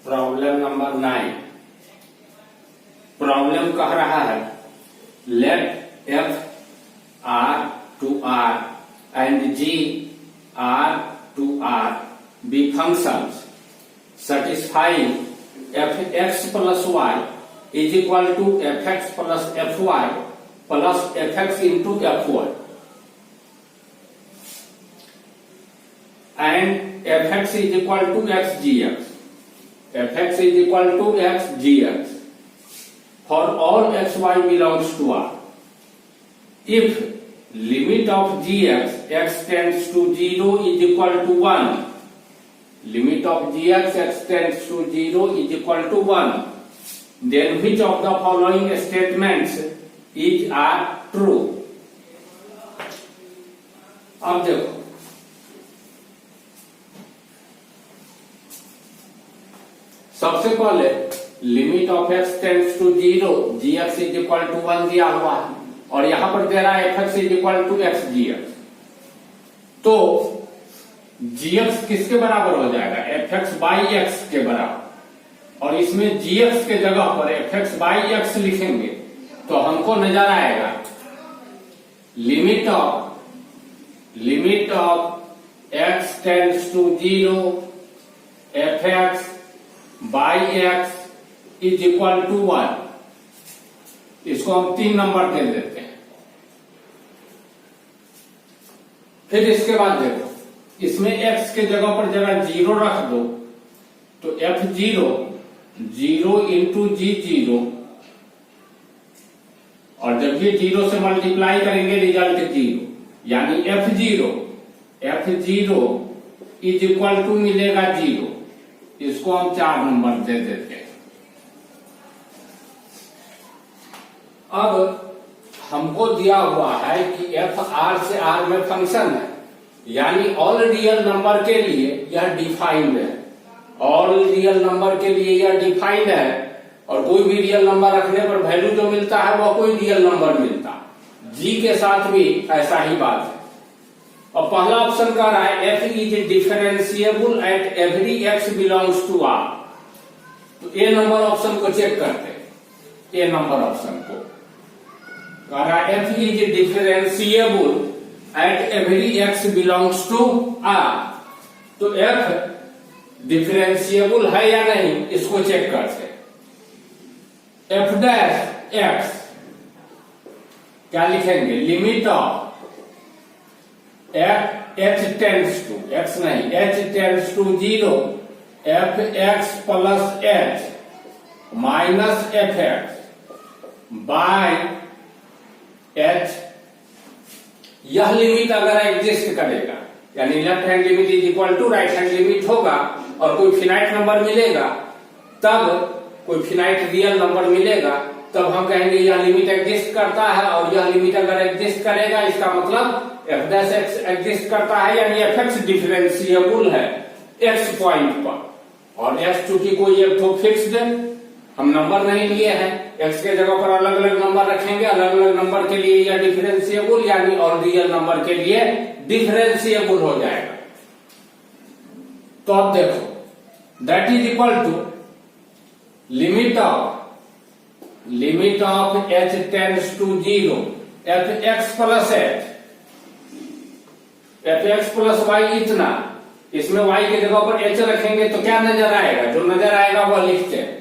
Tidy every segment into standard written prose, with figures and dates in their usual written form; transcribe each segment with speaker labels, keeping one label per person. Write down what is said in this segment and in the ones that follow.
Speaker 1: Problem number 9। Problem कह रहा है let f R to R and g R to R be functions satisfying f x plus Y is equal to F x plus f y plus f x into f y and fx is equal to xgx. fx is equal to xgx for all xy belongs to R. If limit of gx x tends to 0 is equal to 1, limit of gx x tends to 0 is equal to 1, then which of the following statements are true? अब देखो, सबसे पहले limit of x tends to 0 g x is equal to 1 दिया हुआ है और यहां पर दे रहा है f x is equal to x g x. तो जी एक्स किसके बराबर हो जाएगा? एफ एक्स बाई एक्स के बराबर। और इसमें जी एक्स के जगह पर एफ एक्स बाई एक्स लिखेंगे तो हमको नजर आएगा limit of x tends to 0 f x by x is equal to 1। इसको हम 3 नंबर दे देते हैं। फिर इसके बाद देखो, इसमें x के जगह पर जगह 0 रख दो तो f0 0 इंटू जी0, और जब ये 0 से मल्टीप्लाई करेंगे रिजल्ट 0, यानी f0 इज इक्वल टू मिलेगा 0। इसको हम 4 नंबर दे देते हैं। अब हमको दिया हुआ है कि एफ आर से आर में फंक्शन है, यानी ऑल रियल नंबर के लिए यह डिफाइंड है। ऑल रियल नंबर के लिए यह डिफाइंड है और कोई भी रियल नंबर रखने पर वैल्यू जो मिलता है वह कोई रियल नंबर मिलता है। जी के साथ भी ऐसा ही बात है। और पहला ऑप्शन कह रहा है f is differentiable at every x belongs to R. तो ए नंबर ऑप्शन को चेक करते हैं। ए नंबर ऑप्शन को कह रहा है f is differentiable at every x belongs to R. तो एफ डिफरेंशिएबल है या नहीं इसको चेक करते हैं। एफ डैश एक्स क्या लिखेंगे? Limit of h tends to x नहीं, h tends to 0 f x plus h minus f x by h। यह लिमिट अगर एग्जिस्ट करेगा, यानी left hand limit is equal to right hand limit होगा और कोई फिनाइट नंबर मिलेगा, तब कोई फिनाइट रियल नंबर मिलेगा, तब हम कहेंगे यह लिमिट एग्जिस्ट करता है। और यह लिमिट अगर एग्जिस्ट करेगा इसका मतलब एफ डैश एक्स एग्जिस्ट करता है, यानी एफ एक्स डिफरेंशिएबल है एक्स पॉइंट पर। और एक्स चूंकि कोई एक तो फिक्स्ड हम नंबर नहीं लिए हैं, एक्स के जगह पर अलग अलग नंबर रखेंगे, अलग अलग नंबर के लिए यह डिफरेंशिएबल यानी और रियल नंबर के लिए डिफरेंशिएबल हो जाएगा। तो अब देखो that is equal to limit of h tends to 0 f x plus h, f x plus y इतना, इसमें y के जगह पर h रखेंगे तो क्या नजर आएगा? जो नजर आएगा वह लिखते हैं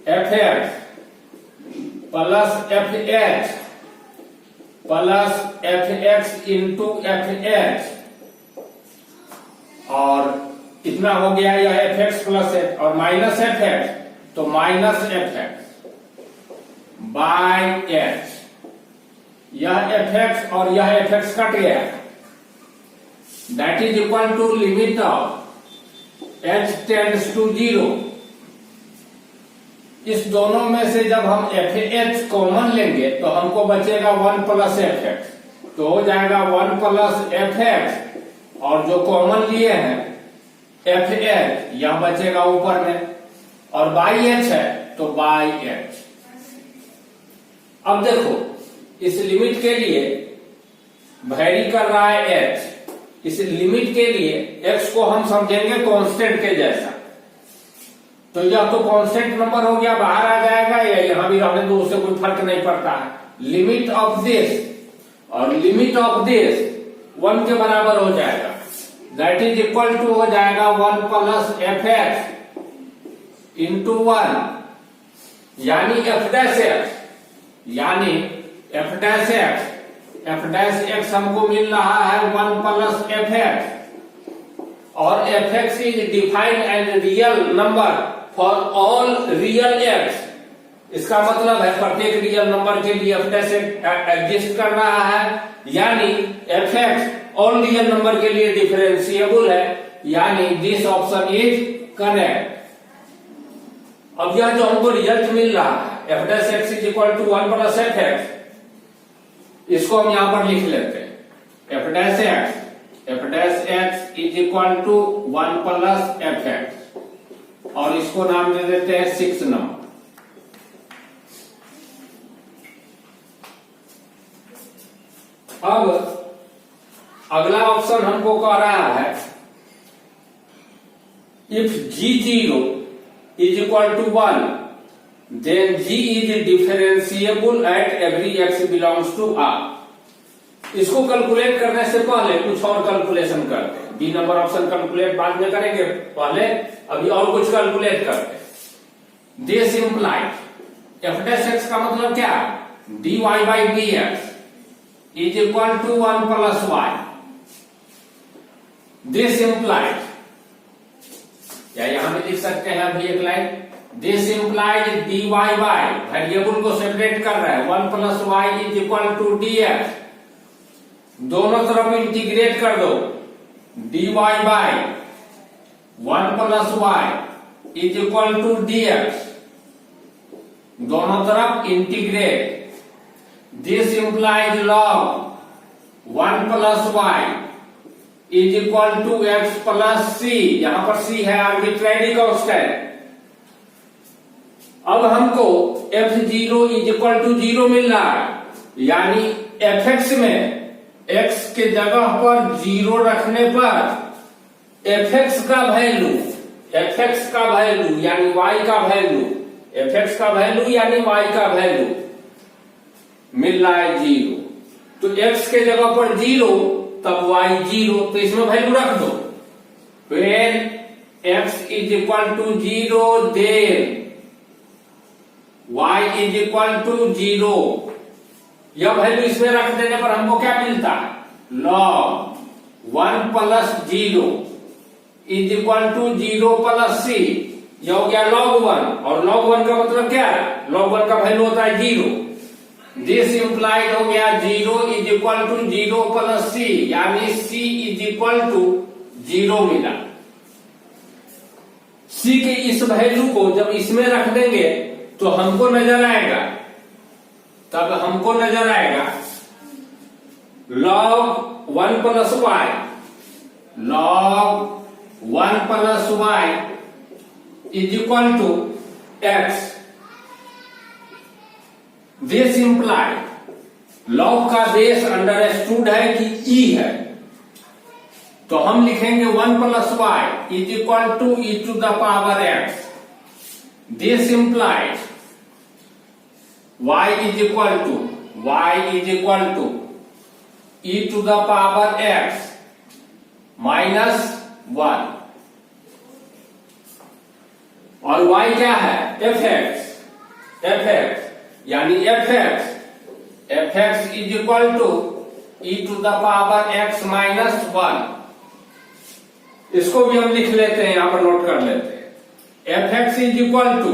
Speaker 1: f x plus f h plus f x into f h, और इतना हो गया यह एफ एक्स प्लस एच, और माइनस एफ एक्स तो minus f x by h. यह एफ एक्स और यह एफ एक्स कट गया, that is equal to limit of h tends to 0। इस दोनों में से जब हम एफ एच कॉमन लेंगे तो हमको बचेगा 1 प्लस एफ एक्स, तो हो जाएगा 1 प्लस एफ एक्स, और जो कॉमन लिए हैं एफ एच यह बचेगा ऊपर में, और बाई एच है तो बाई एच। अब देखो इस लिमिट के लिए वैरी कर रहा है h, इस लिमिट के लिए x को हम समझेंगे कांस्टेंट के जैसा, तो यह तो कांस्टेंट नंबर हो गया, बाहर आ जाएगा, या यहां भी रहने दो, उससे कोई फर्क नहीं पड़ता है। लिमिट ऑफ दिस और लिमिट ऑफ दिस 1 के बराबर हो जाएगा, दैट इज इक्वल टू हो जाएगा 1 प्लस एफ एक्स इंटू 1, यानी एफ डैश एक्स, यानी F dash x, F dash x हमको मिल रहा है 1 प्लस एफ एक्स, और F x is defined and real number for all real x. इसका मतलब है प्रत्येक रियल नंबर के लिए एफ डैश एग्जिस्ट कर रहा है, यानी F x all real number के लिए डिफरेंशिएबल है, यानी दिस ऑप्शन इज करेक्ट। अब यह जो हमको रिजल्ट मिल रहा है f dash x is equal to 1 plus f x, इसको हम यहां पर लिख लेते हैं। F dash x is equal to 1 plus f x, और इसको नाम दे देते हैं 6 नंबर। अब अगला ऑप्शन हमको कह रहा है if G0 is equal to 1 then G is differentiable at every x belongs to R। इसको कैलकुलेट करने से पहले कुछ और कैलकुलेशन करते हैं। बी नंबर ऑप्शन कैलकुलेट बाद में करेंगे, पहले अभी और कुछ कैलकुलेट करते हैं। This implied f dash x का मतलब क्या, dy by d x is equal to 1 plus y. This implied, या यहां भी लिख सकते हैं अभी एक line, this implied dy by variable को सेपरेट कर रहा है 1 plus Y is equal to d x, दोनों तरफ इंटीग्रेट कर दो, dy by 1 plus Y is equal to d x, दोनों तरफ integrate. This implies log 1 plus Y is equal to X plus C, यहां पर सी है आर्बिट्रेरी कांस्टेंट। अब हमको f0 इज इक्वल टू 0 मिल रहा है, यानी fx में x के जगह पर 0 रखने पर fx का वैल्यू यानी y का वैल्यू, fx का वैल्यू यानी y का वैल्यू मिल रहा है 0। तो x के जगह पर 0 तब y 0, तो इसमें वैल्यू रख दो। When x is equal to 0 then y is equal to 0, यह वैल्यू इसमें रख देने पर हमको क्या मिलता है, log 1 plus 0 is equal to 0 plus C, यह हो गया log 1, और log 1 का मतलब क्या है, log 1 का वैल्यू होता है 0। दिस इंप्लाइड हो गया 0 इज इक्वल टू 0 प्लस सी, यानी c इज इक्वल टू 0 मिला। c के इस वैल्यू को जब इसमें रख देंगे तो हमको नजर आएगा, तब हमको नजर आएगा log 1 plus y, log 1 plus Y is equal to x. This implied log का बेस अंडरस्टूड है कि e है, तो हम लिखेंगे 1 plus Y is equal to e to the power x। This implied y is equal to e to the power x minus 1, और y क्या है, fx, यानी fx is equal to e to the power x minus 1। इसको भी हम लिख लेते हैं, यहां पर नोट कर लेते हैं। fx is equal to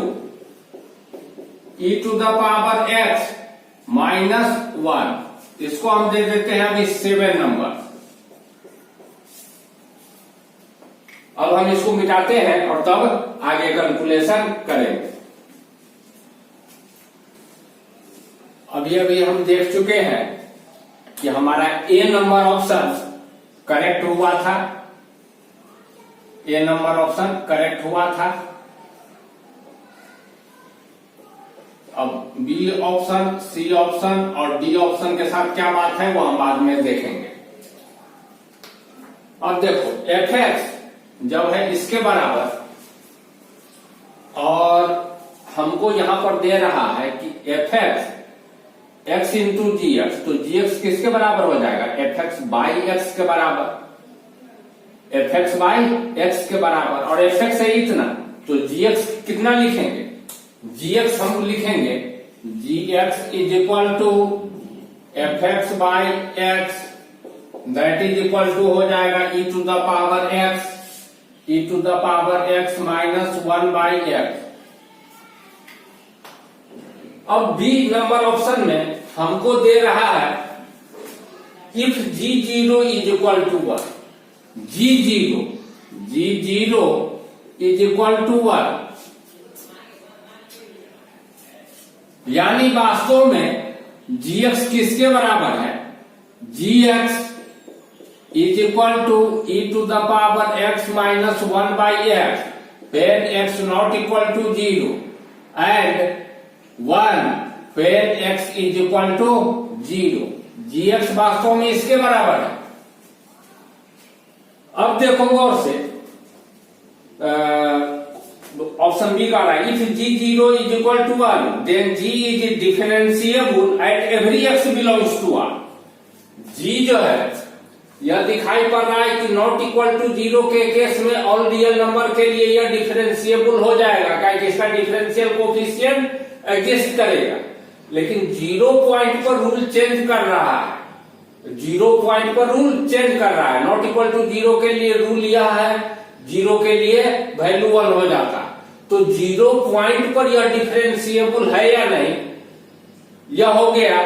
Speaker 1: e to the power x minus 1, इसको हम दे देते हैं अभी 7 नंबर। अब हम इसको मिटाते हैं और तब आगे कैलकुलेशन करेंगे। अभी हम देख चुके हैं कि हमारा ए नंबर ऑप्शन करेक्ट हुआ था, ए नंबर ऑप्शन करेक्ट हुआ था। अब बी ऑप्शन, सी ऑप्शन और डी ऑप्शन के साथ क्या बात है वो हम बाद में देखेंगे। अब देखो fx जब है इसके बराबर, हमको यहां पर दे रहा है कि एफ एक्स एक्स इंटू जी एक्स, तो जी एक्स किसके बराबर हो जाएगा? एफ एक्स बाई एक्स के बराबर, एफ एक्स बाई एक्स के बराबर, और एफ एक्स है इतना, तो जी एक्स कितना लिखेंगे? जी एक्स हम लिखेंगे G x is equal to F x by X, that is equal to हो जाएगा e to the power X, e to the power x minus 1 by X. अब बी नंबर ऑप्शन में हमको दे रहा है if ji zero is equal to 1, G zero is equal to 1, यानी वास्तव में जी एक्स किसके बराबर है? G x is equal to e to the power x minus 1 by x when x not equal to 0 and 1 when x is equal to 0। G x वास्तव में इसके बराबर है। अब देखो गौर से, ऑप्शन बी का रहा है if ji zero is equal to 1 then g is differentiable at every x belongs to 1। G जो है यह दिखाई पड़ रहा है कि नॉट इक्वल टू 0 के केस में ऑल रियल नंबर के लिए यह डिफरेंशिएबल हो जाएगा, क्योंकि इसका डिफरेंशियल कोफिशिएंट एग्जिस्ट करेगा। लेकिन 0 पॉइंट पर रूल चेंज कर रहा है, 0 पॉइंट पर रूल चेंज कर रहा है। नॉट इक्वल टू 0 के लिए रूल यह है 0 के लिए वैल्यू 1 हो जाता, तो 0 पॉइंट पर यह डिफरेंशिएबल है या नहीं, यह हो गया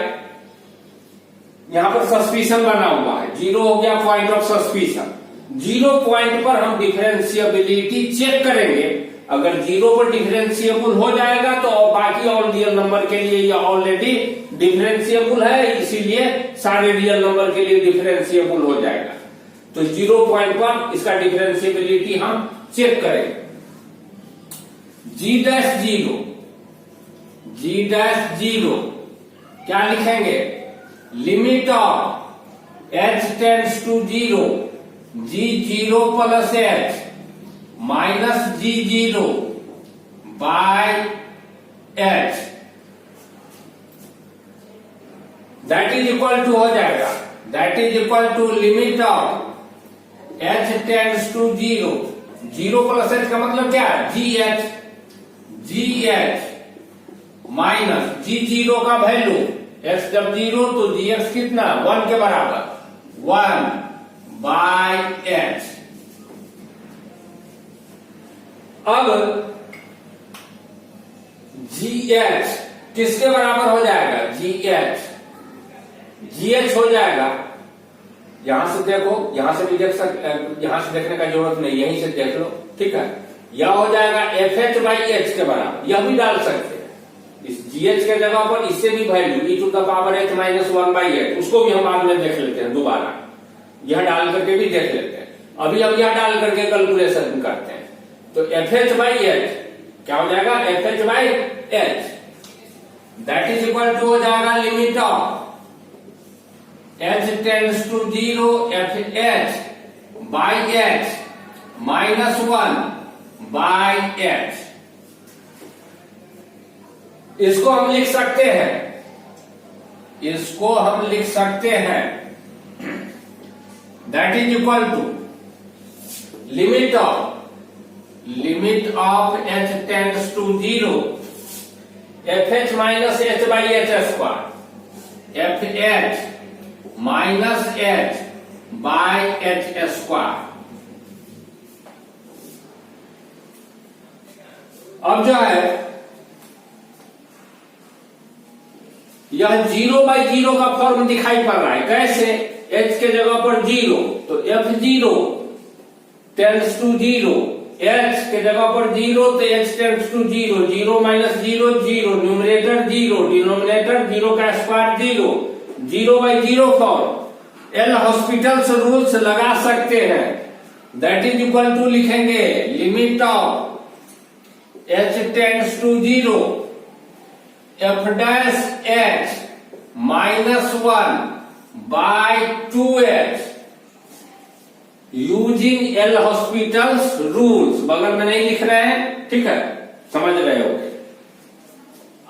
Speaker 1: यहां पर सस्पिशन बना हुआ है, 0 हो गया पॉइंट ऑफ सस्पिशन। 0 पॉइंट पर हम डिफरेंशिएबिलिटी चेक करेंगे, अगर 0 पर डिफरेंशिएबल हो जाएगा तो बाकी ऑल रियल नंबर के लिए यह ऑलरेडी डिफरेंशिएबल है, इसीलिए सारे रियल नंबर के लिए डिफरेंशिएबल हो जाएगा। तो 0 पॉइंट पर इसका डिफरेंशिएबिलिटी हम चेक करेंगे। जी डैश जीरो क्या लिखेंगे? Limit of h tends to 0 g zero plus h minus g zero by h, that is equal to हो जाएगा, that is equal to limit of h tends to 0, 0 plus h का मतलब क्या है? G h minus g zero का value x जब 0 तो g x कितना 1 के बराबर, 1 बाय h। अब जी एच किसके बराबर हो जाएगा? जी एच हो जाएगा, यहां से देखो, यहां से भी देख सकते, यहां से देखने का जरूरत नहीं, यहीं से देख लो, ठीक है। यह हो जाएगा एफ एच बाई एच के बराबर, यह भी डाल सकते हैं इस जी एच के जगह पर, इससे भी value e to the power h minus 1 by h, उसको भी हम बाद में देख लेते हैं दोबारा, यह डाल करके भी देख लेते हैं। अभी हम यह डाल करके कैलकुलेशन करते हैं, तो एफ एच बाई एच क्या हो जाएगा? F h by h, that is equal to हो जाएगा limit of h tends to 0 f h by h minus 1 by h. इसको हम लिख सकते हैं, इसको हम लिख सकते हैं, that is equal to limit of h tends to 0 f h minus h by h square, f h minus h by h square. अब जो है यह 0 बाई 0 का फॉर्म दिखाई पड़ रहा है, कैसे? h के जगह पर 0 तो f0 टेंड्स टू 0, h के जगह पर 0 तो h tends to 0, 0 minus 0 0, numerator 0, denominator 0 का square 0, 0 by 0 form. L hospital's rules लगा सकते हैं, दैट इज इक्वल टू लिखेंगे limit of h tends to 0 f dash h minus 1 by 2h using L hospital's rules. बगल में नहीं लिख रहे हैं, ठीक है, समझ रहे हो।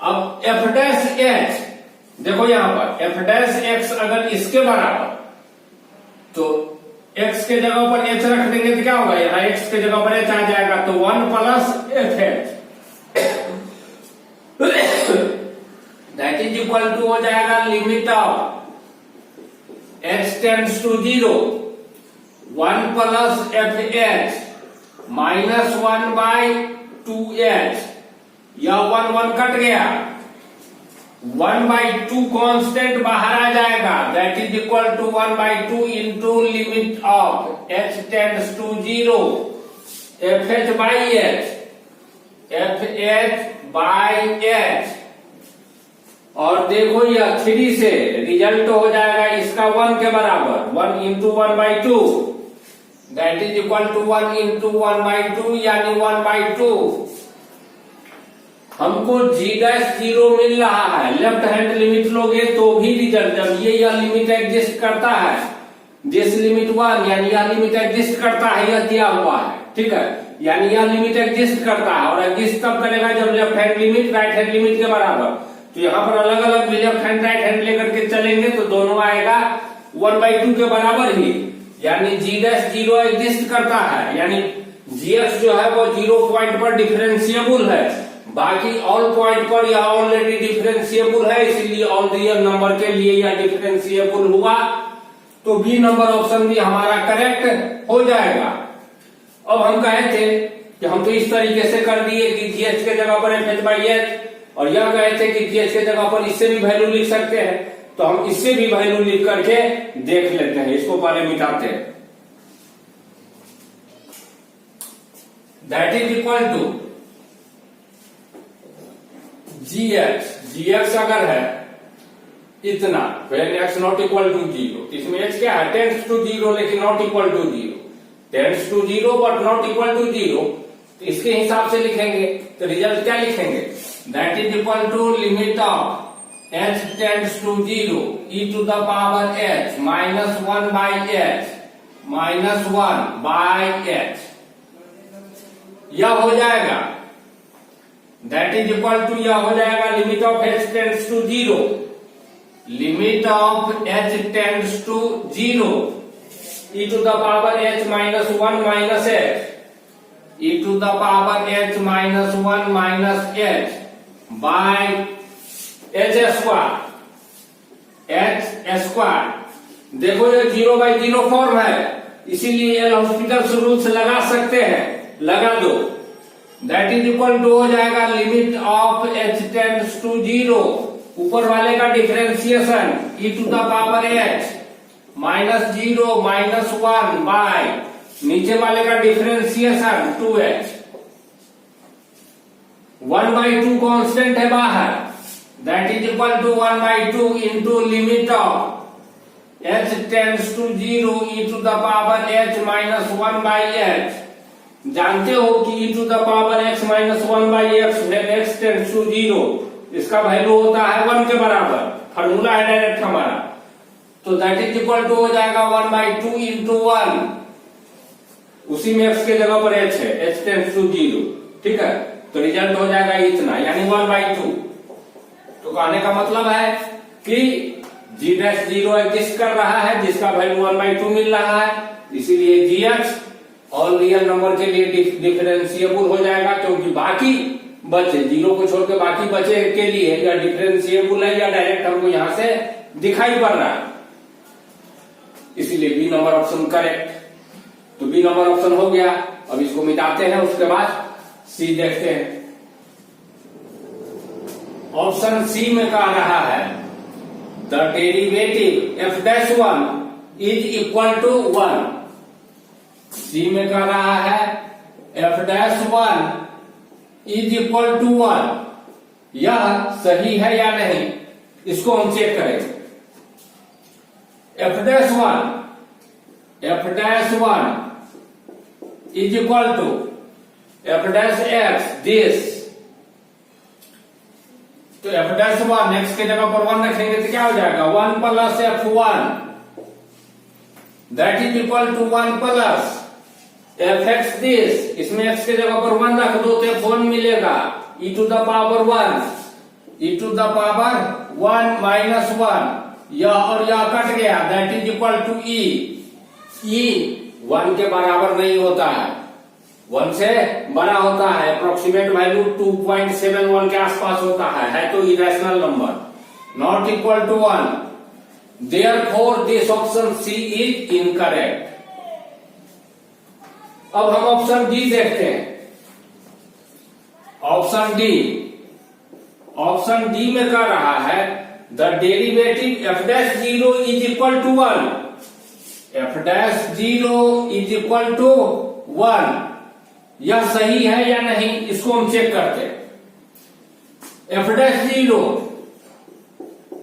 Speaker 1: अब एफ डैश एच, देखो यहां पर एफ डैश एक्स अगर इसके बराबर, तो एक्स के जगह पर एच रख देंगे तो क्या होगा, यहाँ एक्स के जगह पर एच आ जाएगा, तो 1 plus f h that is equal to हो जाएगा limit of h tends to 0 1 plus f h minus 1 by 2h, या 1 कट गया, 1/2 कांस्टेंट बाहर आ जाएगा, that is equal to 1/2 into limit of h tends to 0 fh by h, और देखो यह 3 से रिजल्ट हो जाएगा इसका 1 के बराबर, 1 into 1/2 that is equal to 1 into 1/2 यानी 1/2। हमको g'0 मिल रहा है, लेफ्ट हैंड लिमिट लोगे तो भी रिजल्ट, जब ये यह लिमिट एग्जिस्ट करता है, दिस लिमिट 1 यानी यह लिमिट एग्जिस्ट करता है, यह दिया हुआ है, ठीक है, यानी यह लिमिट एग्जिस्ट करता है, और एग्जिस्ट तब करेगा जब left hand limit right hand limit के बराबर। तो यहाँ पर अलग अलग भी लेफ्ट हैंड राइट हैंड लेकर के चलेंगे तो दोनों आएगा 1/2 के बराबर ही, यानी g'0 एग्जिस्ट करता है, यानी gx जो है वो 0 पॉइंट पर डिफरेंशिएबल है, बाकी ऑल पॉइंट पर यह ऑलरेडी डिफरेंशिएबल है, इसलिए ऑल रियल नंबर के लिए यह डिफरेंशिएबल हुआ, तो बी नंबर ऑप्शन भी हमारा करेक्ट हो जाएगा। अब हम कहे थे कि हम तो इस तरीके से कर दिए कि जीएच के जगह पर एफ बाई एच, और यह कहे थे कि जीएच के जगह पर इससे भी वैल्यू लिख सकते हैं, तो हम इससे भी वैल्यू लिख करके देख लेते हैं, इसको पहले मिटाते हैं। That is equal to gx अगर है इतना, when x not equal to 0, इसमें x क्या है, टेंड्स टू 0 लेकिन not equal to 0, tends to 0 but not equal to 0, तो इसके हिसाब से लिखेंगे, तो रिजल्ट क्या लिखेंगे, that is equal to limit of h tends to 0 e to the power h minus 1 by h minus 1 by h, यह हो जाएगा, दैट इज इक्वल टू यह हो जाएगा limit of h tends to 0, limit of h tends to 0 e to the power h minus 1 minus h e to the power h minus 1 minus h by h square. देखो ये 0/0 form है, इसीलिए L hospital rules लगा सकते हैं, लगा दो, that is equal to हो जाएगा limit of h tends to 0, ऊपर वाले का differentiation e to the power h minus 0 minus 1 by नीचे वाले का डिफरेंशिएशन 2h, 1/2 कांस्टेंट है बाहर, that is equal to 1/2 into limit of h tends to 0 e to the power h minus 1 by h। जानते हो कि e to the power x minus 1 by x x tends to 0, इसका value होता है 1 के बराबर, फार्मूला है direct हमारा, तो दैट इज इक्वल टू हो जाएगा 1/2 इंटू 1, उसी में x के जगह पर h है, h टेंड्स टू 0, ठीक है, तो रिजल्ट हो जाएगा इतना, यानी 1/2। तो कहने का मतलब है कि g'0 एग्जिस्ट कर रहा है, जिसका वैल्यू 1/2 मिल रहा है, इसीलिए gx ऑल रियल नंबर के लिए डिफरेंशिएबल हो जाएगा, क्योंकि बाकी बचे 0 को छोड़ के बाकी बचे के लिए या डिफरेंशिएबल है या डायरेक्ट हमको यहां से दिखाई पड़ रहा है, इसीलिए बी नंबर ऑप्शन करेक्ट। तो बी नंबर ऑप्शन हो गया। अब इसको मिटाते हैं, उसके बाद सी देखते हैं। ऑप्शन सी में कह रहा है the derivative f'1 is equal to 1। C में कह रहा है f'1 इज इक्वल टू 1। यह सही है या नहीं, इसको हम चेक करेंगे। f'1 is equal to f' this. तो f'1 x के जगह पर 1 रखेंगे तो क्या हो जाएगा 1 plus f1 that is equal to 1 plus fx this. इसमें x के जगह पर 1 रख दो तो f1 मिलेगा e to the power 1 e to the power 1 minus 1, यह और यह कट गया, that is equal to e. E 1 के बराबर नहीं होता है, 1 से बड़ा होता है, अप्रोक्सीमेट वैल्यू 2.71 के आसपास होता है तो irrational number, not equal to 1। Therefore this option C is incorrect. अब हम ऑप्शन डी देखते हैं। ऑप्शन डी में कह रहा है the derivative f dash 0 is equal to 1, f dash 0 is equal to 1। यह सही है या नहीं, इसको हम चेक करते हैं। f dash 0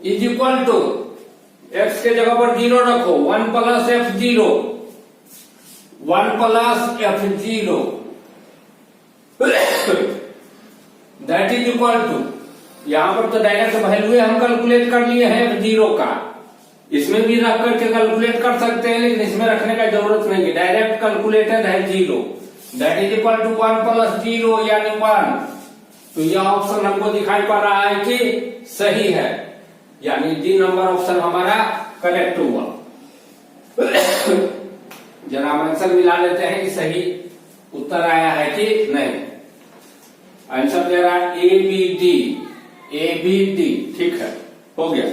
Speaker 1: is equal to, x के जगह पर 0 रखो, 1 plus f0, 1 plus f0 that is equal to, यहां पर तो डायरेक्ट वैल्यू हम कैलकुलेट कर लिए हैं f0 का, इसमें भी रख करके कैलकुलेट कर सकते हैं, लेकिन इसमें रखने का जरूरत नहीं है, डायरेक्ट कैलकुलेटेड है 0, that is equal to 1 plus 0 यानी 1। तो यह ऑप्शन हमको दिखाई पड़ रहा है कि सही है, यानी डी नंबर ऑप्शन हमारा करेक्ट हुआ। जरा हम आंसर मिला लेते हैं कि सही उत्तर आया है कि नहीं। आंसर दे रहा है ए बी डी, ठीक है, हो गया।